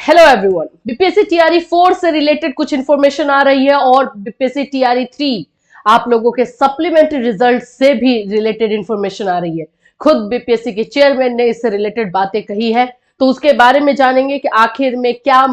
Hello everyone, BPSC TRE 4 से related कुछ information आ रही है और बीपीएससी टीआरई 3 आप लोगों के सप्लीमेंट्री रिजल्ट से भी रिलेटेड इंफॉर्मेशन आ रही है। खुद बीपीएससी के चेयरमैन ने इससे रिलेटेड बातें कही है, तो उसके बारे में जानेंगे कि आखिर में क्या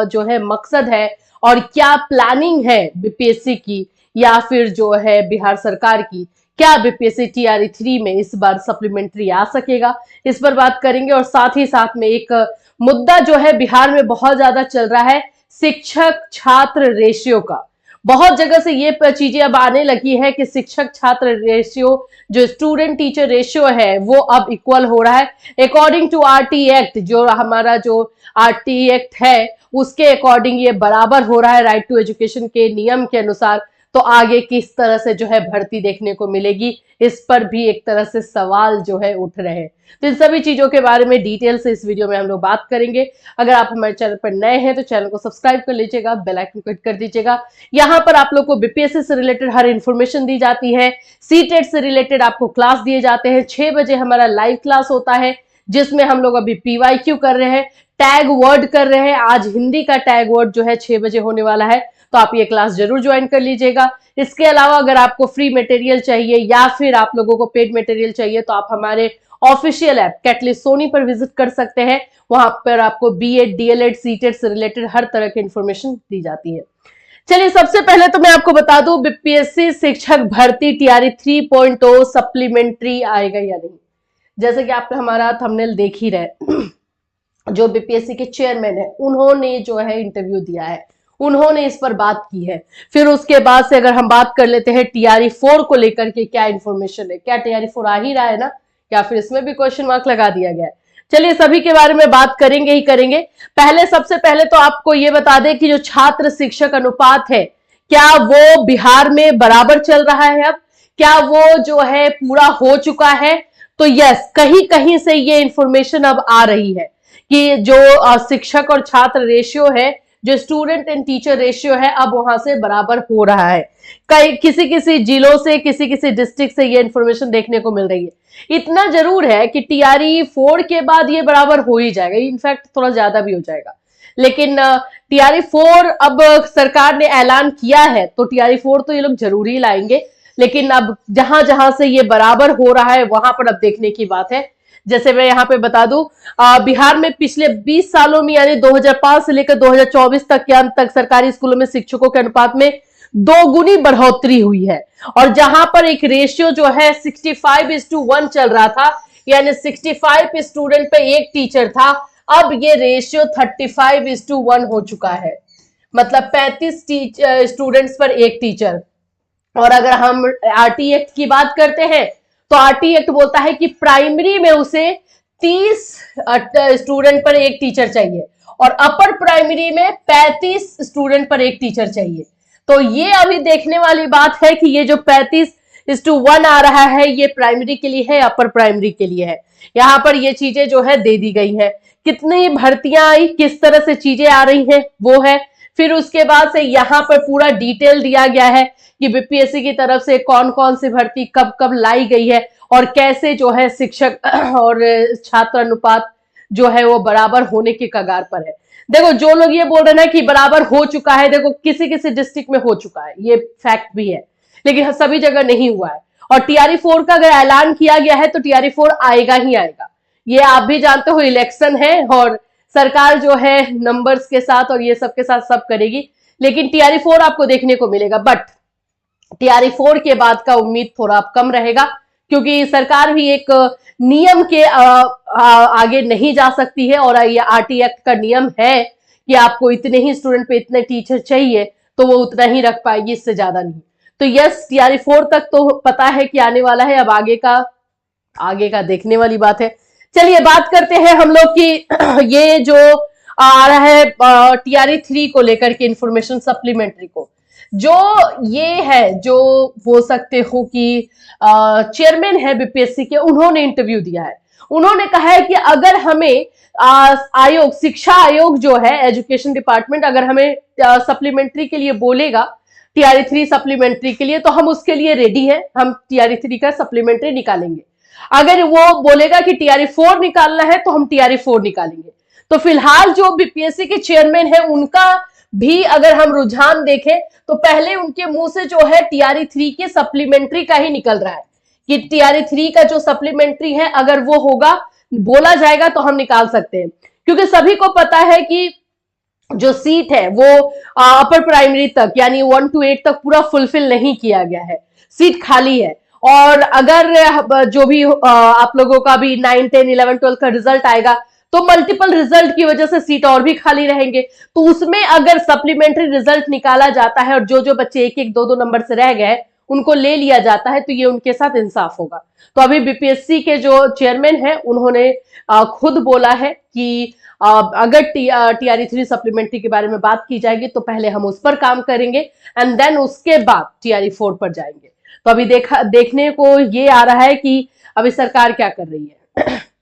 जो है मकसद है और क्या प्लानिंग है बीपीएससी की या फिर जो है बिहार सरकार की। क्या बीपीएससी टीआरई 3 में इस बार सप्लीमेंट्री आ सकेगा, इस पर बात करेंगे। और साथ ही साथ में एक मुद्दा जो है बिहार में बहुत ज्यादा चल रहा है, शिक्षक छात्र रेशियो का। बहुत जगह से ये चीजें अब आने लगी है कि शिक्षक छात्र रेशियो, जो स्टूडेंट टीचर रेशियो है, वो अब इक्वल हो रहा है। अकॉर्डिंग टू आरटी एक्ट, जो हमारा जो आरटी एक्ट है उसके अकॉर्डिंग ये बराबर हो रहा है राइट टू एजुकेशन के नियम के अनुसार। तो आगे किस तरह से जो है भर्ती देखने को मिलेगी, इस पर भी एक तरह से सवाल जो है उठ रहे हैं। तो इन सभी चीजों के बारे में डिटेल से इस वीडियो में हम लोग बात करेंगे। अगर आप हमारे चैनल पर नए हैं तो चैनल को सब्सक्राइब कर लीजिएगा, बेल आइकन क्लिक कर दीजिएगा। यहाँ पर आप लोग को बीपीएससी से रिलेटेड हर इंफॉर्मेशन दी जाती है। सीटेट से रिलेटेड आपको क्लास दिए जाते हैं। 6 बजे हमारा लाइव क्लास होता है जिसमें हम लोग अभी पीवाईक्यू कर रहे हैं, टैग वर्ड कर रहे हैं। आज हिंदी का टैग वर्ड जो है 6 बजे होने वाला है, तो आप ये क्लास जरूर ज्वाइन कर लीजिएगा। इसके अलावा अगर आपको फ्री मटेरियल चाहिए या फिर आप लोगों को पेड मटेरियल चाहिए तो आप हमारे ऑफिशियल ऐप कैटलिस्ट सोनी पर विजिट कर सकते हैं। वहां पर आपको बीएड, डीएलएड, सीटेट से रिलेटेड हर तरह की इंफॉर्मेशन दी जाती है। चलिए, सबसे पहले तो मैं आपको बता दूं बीपीएससी शिक्षक भर्ती टीआरई 3.0 सप्लीमेंट्री आएगा या नहीं। जैसे कि आप हमारा थंबनेल देख ही रहे, जो बीपीएससी के चेयरमैन है उन्होंने जो है इंटरव्यू दिया है, उन्होंने इस पर बात की है। फिर उसके बाद से अगर हम बात कर लेते हैं टीआरई 4 को लेकर के क्या इंफॉर्मेशन है, क्या टीआरई 4 आ ही रहा है ना, या फिर इसमें भी क्वेश्चन मार्क लगा दिया गया है। चलिए, सभी के बारे में बात करेंगे ही करेंगे। सबसे पहले तो आपको ये बता दें कि जो छात्र शिक्षक अनुपात है, क्या वो बिहार में बराबर चल रहा है अब, क्या वो जो है पूरा हो चुका है। तो यस, कहीं कहीं से ये इंफॉर्मेशन अब आ रही है कि जो शिक्षक और छात्र रेशियो है, जो स्टूडेंट एंड टीचर रेशियो है, अब वहां से बराबर हो रहा है। कई किसी किसी जिलों से, किसी किसी डिस्ट्रिक्ट से ये इंफॉर्मेशन देखने को मिल रही है। इतना जरूर है कि टीआरई 4 के बाद ये बराबर हो ही जाएगा, इनफैक्ट थोड़ा ज्यादा भी हो जाएगा। लेकिन टीआरई 4 अब सरकार ने ऐलान किया है तो टीआरई 4 तो ये लोग जरूर ही लाएंगे। लेकिन अब जहां जहां से ये बराबर हो रहा है वहां पर अब देखने की बात है। जैसे मैं यहाँ पे बता दूं, बिहार में पिछले 20 सालों में यानी 2005 से लेकर 2024 तक के अंत तक सरकारी स्कूलों में शिक्षकों के अनुपात में 2 गुनी बढ़ोतरी हुई है। और जहां पर एक रेशियो जो है 65:1 चल रहा था, यानी 65 स्टूडेंट पे एक टीचर था, अब ये रेशियो 35:1 हो चुका है। मतलब 35 स्टूडेंट्स पर एक टीचर। और अगर हम आरटी एक्ट की बात करते हैं तो आरटी एक्ट बोलता है कि प्राइमरी में उसे 30 स्टूडेंट पर एक टीचर चाहिए और अपर प्राइमरी में 35 स्टूडेंट पर एक टीचर चाहिए। तो ये अभी देखने वाली बात है कि ये जो 35:1 आ रहा है ये प्राइमरी के लिए है, अपर प्राइमरी के लिए है। यहाँ पर ये चीजें जो है दे दी गई है। कितनी भर्तियां आई, किस तरह से चीजें आ रही हैं, वो है। फिर उसके बाद से यहाँ पर पूरा डिटेल दिया गया है कि बीपीएससी की तरफ से कौन कौन सी भर्ती कब कब लाई गई है और कैसे जो है शिक्षक और छात्र अनुपात जो है वो बराबर होने के कगार पर है। देखो, जो लोग ये बोल रहे हैं कि बराबर हो चुका है, देखो किसी किसी डिस्ट्रिक्ट में हो चुका है, ये फैक्ट भी है, लेकिन सभी जगह नहीं हुआ है। और टीआरई 4 का अगर ऐलान किया गया है तो टीआरई 4 आएगा ही आएगा। ये आप भी जानते हो, इलेक्शन है और सरकार जो है नंबर्स के साथ और ये सब के साथ सब करेगी, लेकिन टीआरई 4 आपको देखने को मिलेगा। बट टीआरई 4 के बाद का उम्मीद थोड़ा कम रहेगा, क्योंकि सरकार भी एक नियम के आगे नहीं जा सकती है। और ये आरटी एक्ट का नियम है कि आपको इतने ही स्टूडेंट पे इतने टीचर चाहिए, तो वो उतना ही रख पाएगी, इससे ज्यादा नहीं। तो यस, टीआरई 4 तक तो पता है कि आने वाला है, अब आगे का देखने वाली बात है। चलिए, बात करते हैं हम लोग की ये जो आ रहा है टीआरई 3 को लेकर के इंफॉर्मेशन सप्लीमेंट्री को। जो ये है, जो बोल सकते हो कि चेयरमैन है बीपीएससी के, उन्होंने इंटरव्यू दिया है। उन्होंने कहा है कि अगर हमें आयोग, शिक्षा आयोग जो है एजुकेशन डिपार्टमेंट, अगर हमें सप्लीमेंट्री के लिए बोलेगा, टीआरई 3 सप्लीमेंट्री के लिए, तो हम उसके लिए रेडी है, हम टीआरई 3 का सप्लीमेंट्री निकालेंगे। अगर वो बोलेगा कि टीआरई 4 निकालना है तो हम टीआरई 4 निकालेंगे। तो फिलहाल जो बीपीएससी के चेयरमैन है उनका भी अगर हम रुझान देखें तो पहले उनके मुंह से जो है टीआरई 3 के सप्लीमेंट्री का ही निकल रहा है कि टीआरई 3 का जो सप्लीमेंट्री है अगर वो होगा, बोला जाएगा तो हम निकाल सकते हैं, क्योंकि सभी को पता है कि जो सीट है वो अपर प्राइमरी तक यानी 1 to 8 तक पूरा फुलफिल नहीं किया गया है, सीट खाली है। और अगर जो भी आप लोगों का भी 9, 10, 11, 12 का रिजल्ट आएगा तो मल्टीपल रिजल्ट की वजह से सीट और भी खाली रहेंगे, तो उसमें अगर सप्लीमेंट्री रिजल्ट निकाला जाता है और जो जो बच्चे 1-1, 2-2 नंबर से रह गए उनको ले लिया जाता है तो ये उनके साथ इंसाफ होगा। तो अभी बीपीएससी के जो चेयरमैन है उन्होंने खुद बोला है कि अगर टीआरई 3 सप्लीमेंट्री के बारे में बात की जाएगी तो पहले हम उस पर काम करेंगे एंड देन उसके बाद टीआरई 4 पर जाएंगे। तो अभी देखने को ये आ रहा है कि अभी सरकार क्या कर रही है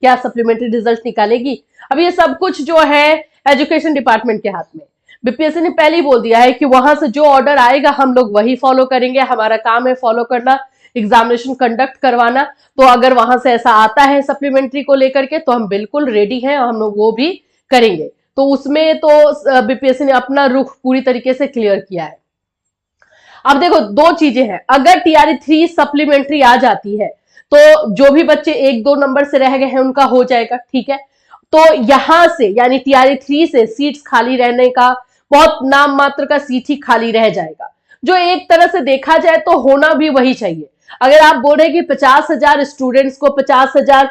क्या सप्लीमेंट्री रिजल्ट निकालेगी। अब ये सब कुछ जो है एजुकेशन डिपार्टमेंट के हाथ में। बीपीएससी ने पहले ही बोल दिया है कि वहां से जो ऑर्डर आएगा हम लोग वही फॉलो करेंगे, हमारा काम है फॉलो करना, एग्जामिनेशन कंडक्ट करवाना। तो अगर वहां से ऐसा आता है सप्लीमेंट्री को लेकर के तो हम बिल्कुल रेडी हैं और हम लोग वो भी करेंगे। तो उसमें तो बीपीएससी ने अपना रुख पूरी तरीके से क्लियर किया है। अब देखो दो चीजें हैं, अगर टीआरई 3 सप्लीमेंट्री आ जाती है तो जो भी बच्चे 1-2 नंबर से रह गए हैं उनका हो जाएगा, ठीक है। तो यहां से यानी टीआरई 3 से सीट्स खाली रहने का बहुत नाम मात्र का सीट ही खाली रह जाएगा, जो एक तरह से देखा जाए तो होना भी वही चाहिए। अगर आप बोल रहे हैं कि 50,000 स्टूडेंट्स को 50,000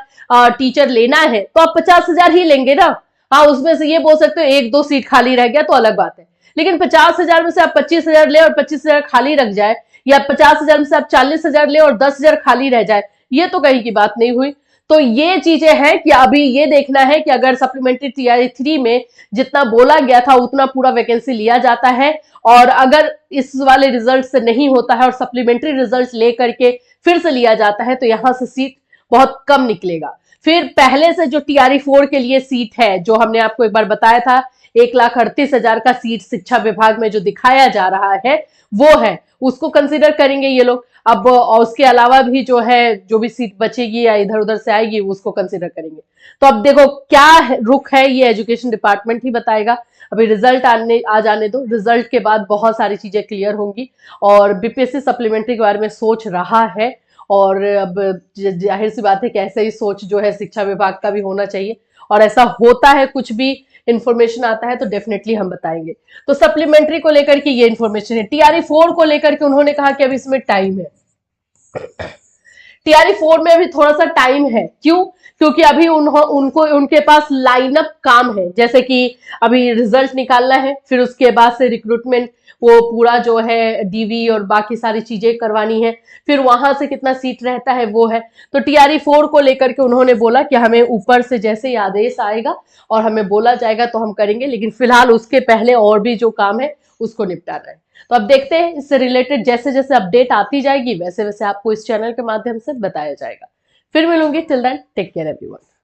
टीचर लेना है तो आप 50,000 ही लेंगे ना। हाँ, उसमें से ये बोल सकते हो 1-2 सीट खाली रह गया तो अलग बात है, लेकिन 50,000 में से आप 25,000 ले और 25,000 खाली रख जाए, या 50,000 में से आप 40,000 ले और 10,000 खाली रह जाए, ये तो कहीं की बात नहीं हुई। तो ये चीजें हैं कि अभी ये देखना है कि अगर सप्लीमेंट्री टीआरई 3 में जितना बोला गया था उतना पूरा वैकेंसी लिया जाता है, और अगर इस वाले रिजल्ट से नहीं होता है और सप्लीमेंट्री रिजल्ट लेकर के फिर से लिया जाता है तो यहां से सीट बहुत कम निकलेगा। फिर पहले से जो टीआरई 4 के लिए सीट है, जो हमने आपको एक बार बताया था 1,38,000 का सीट शिक्षा विभाग में जो दिखाया जा रहा है वो है, उसको कंसिडर करेंगे ये लोग। अब उसके अलावा भी जो है जो भी सीट बचेगी या इधर उधर से आएगी उसको कंसिडर करेंगे। तो अब देखो क्या रुख है ये एजुकेशन डिपार्टमेंट ही बताएगा। अभी रिजल्ट आ जाने दो, रिजल्ट के बाद बहुत सारी चीजें क्लियर होंगी और बीपीएससी सप्लीमेंट्री के बारे में सोच रहा है। और अब जाहिर सी बात है कि ऐसे ही सोच जो है शिक्षा विभाग का भी होना चाहिए, और ऐसा होता है कुछ भी इंफॉर्मेशन आता है तो डेफिनेटली हम बताएंगे। तो सप्लीमेंट्री को लेकर के ये इंफॉर्मेशन है। टीआरई 4 को लेकर के उन्होंने कहा कि अभी इसमें टाइम है। टीआरई 4 में अभी थोड़ा सा टाइम है, क्यों? क्योंकि अभी उनको उनके पास लाइनअप काम है, जैसे कि अभी रिजल्ट निकालना है, फिर उसके बाद से रिक्रूटमेंट वो पूरा जो है डीवी और बाकी सारी चीजें करवानी है, फिर वहां से कितना सीट रहता है वो है। तो टीआरई 4 को लेकर के उन्होंने बोला कि हमें ऊपर से जैसे ही आदेश आएगा और हमें बोला जाएगा तो हम करेंगे, लेकिन फिलहाल उसके पहले और भी जो काम है उसको निपटाना है। तो अब देखते हैं इससे रिलेटेड जैसे जैसे अपडेट आती जाएगी वैसे वैसे आपको इस चैनल के माध्यम से बताया जाएगा। फिर मिलूंगी, till then take care everyone.